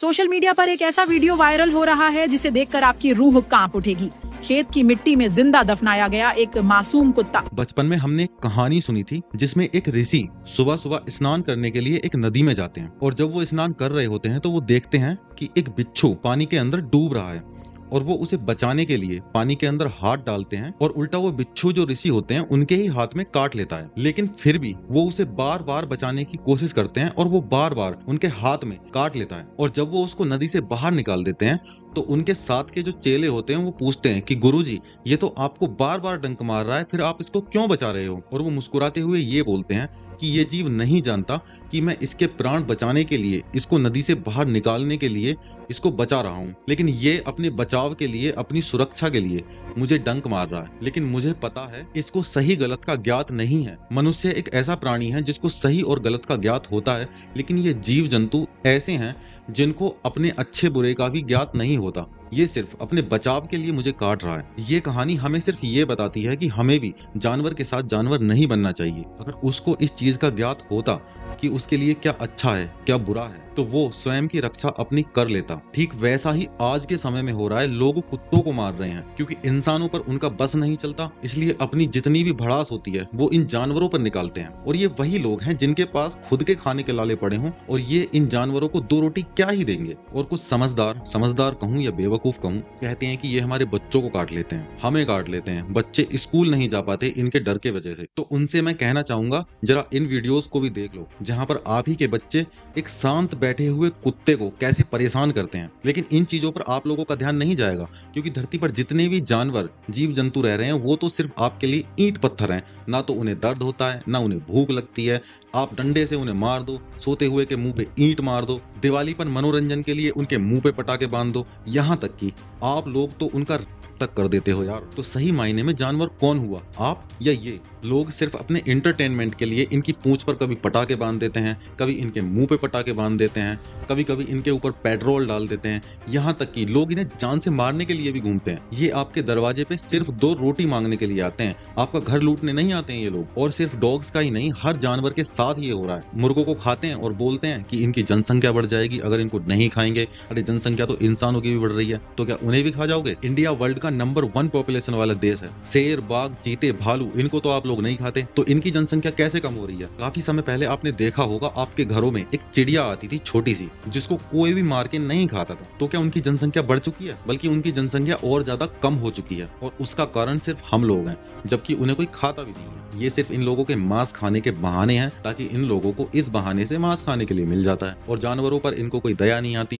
Social media पर एक ऐसा वीडियो वायरल हो रहा है जिसे देखकर आपकी रूह कांप उठेगी। खेत की मिट्टी में जिंदा दफनाया गया एक मासूम कुत्ता। बचपन में हमने एक कहानी सुनी थी जिसमें एक ऋषि सुबह सुबह स्नान करने के लिए एक नदी में जाते हैं और जब वो स्नान कर रहे होते हैं तो वो देखते हैं कि एक बिच्छू पानी के अंदर डूब रहा है और वो उसे बचाने के लिए पानी के अंदर हाथ डालते हैं और उल्टा वो बिच्छू जो ऋषि होते हैं उनके ही हाथ में काट लेता है। लेकिन फिर भी वो उसे बार बार बचाने की कोशिश करते हैं और वो बार बार उनके हाथ में काट लेता है। और जब वो उसको नदी से बाहर निकाल देते हैं तो उनके साथ के जो चेले होते हैं वो पूछते हैं कि गुरुजी, ये तो आपको बार बार डंक मार रहा है, फिर आप इसको क्यों बचा रहे हो? और वो मुस्कुराते हुए ये बोलते हैं कि ये जीव नहीं जानता कि मैं इसके प्राण बचाने के लिए, इसको नदी से बाहर निकालने के लिए इसको बचा रहा हूँ, लेकिन ये अपने बचाव के लिए, अपनी सुरक्षा के लिए मुझे डंक मार रहा है। लेकिन मुझे पता है इसको सही गलत का ज्ञात नहीं है। मनुष्य एक ऐसा प्राणी है जिसको सही और गलत का ज्ञात होता है, लेकिन ये जीव जंतु ऐसे हैं जिनको अपने अच्छे बुरे का भी ज्ञात नहीं होता। ये सिर्फ अपने बचाव के लिए मुझे काट रहा है। ये कहानी हमें सिर्फ ये बताती है कि हमें भी जानवर के साथ जानवर नहीं बनना चाहिए। अगर उसको इस चीज का ज्ञात होता कि उसके लिए क्या अच्छा है क्या बुरा है तो वो स्वयं की रक्षा अपनी कर लेता। ठीक वैसा ही आज के समय में हो रहा है। लोग कुत्तों को मार रहे हैं क्योंकि इंसानों पर उनका बस नहीं चलता, इसलिए अपनी जितनी भी भड़ास होती है वो इन जानवरों पर निकालते हैं। और ये वही लोग हैं जिनके पास खुद के खाने के लाले पड़े हों और ये इन जानवरों को दो रोटी क्या ही देंगे। और कुछ समझदार कहूँ या बेवकूफ कहूँ, कहते हैं कि ये हमारे बच्चों को काट लेते हैं, हमें काट लेते हैं, बच्चे स्कूल नहीं जा पाते इनके डर के वजह से। तो उनसे मैं कहना चाहूंगा, जरा इन वीडियोस को भी देख लो जहां पर आप ही के बच्चे एक शांत बैठे हुए कुत्ते को कैसे परेशान करते हैं। लेकिन इन चीजों पर आप लोगों का ध्यान नहीं जाएगा क्योंकि धरती पर जितने भी जानवर जीव जंतु रह रहे हैं वो तो सिर्फ आपके लिए ईंट पत्थर हैं। ना तो उन्हें दर्द होता है, ना उन्हें भूख लगती है। आप डंडे से उन्हें मार दो, सोते हुए के मुंह पे ईंट मार दो, दिवाली पर मनोरंजन के लिए उनके मुंह पे पटाखे बांध दो, यहाँ तक कि आप लोग तो उनका तक कर देते हो यार। तो सही मायने में जानवर कौन हुआ, आप या ये? लोग सिर्फ अपने एंटरटेनमेंट के लिए इनकी पूंछ पर कभी पटाखे बांध देते हैं, कभी इनके मुंह पे पटाखे बांध देते हैं, कभी कभी इनके ऊपर पेट्रोल डाल देते हैं, यहाँ तक कि लोग इन्हें जान से मारने के लिए भी घूमते हैं। ये आपके दरवाजे पे सिर्फ 2 रोटी मांगने के लिए आते हैं, आपका घर लूटने नहीं आते हैं ये लोग। और सिर्फ डॉग्स का ही नहीं, हर जानवर के साथ ये हो रहा है। मुर्गों को खाते हैं और बोलते हैं कि इनकी जनसंख्या बढ़ जाएगी अगर इनको नहीं खाएंगे। अरे जनसंख्या तो इंसानों की भी बढ़ रही है, तो क्या उन्हें भी खा जाओगे? इंडिया वर्ल्ड का नंबर 1 पॉपुलेशन वाला देश है। शेर, बाघ, चीते, भालू, इनको तो आप लोग नहीं खाते, तो इनकी जनसंख्या कैसे कम हो रही है? काफी समय पहले आपने देखा होगा आपके घरों में एक चिड़िया आती थी छोटी सी, जिसको कोई भी मार के नहीं खाता था। तो क्या उनकी जनसंख्या बढ़ चुकी है? बल्कि उनकी जनसंख्या और ज्यादा कम हो चुकी है और उसका कारण सिर्फ हम लोग हैं, जबकि उन्हें कोई खाता भी नहीं है। ये सिर्फ इन लोगों के मांस खाने के बहाने हैं ताकि इन लोगों को इस बहाने से मांस खाने के लिए मिल जाता है और जानवरों पर इनको कोई दया नहीं आती।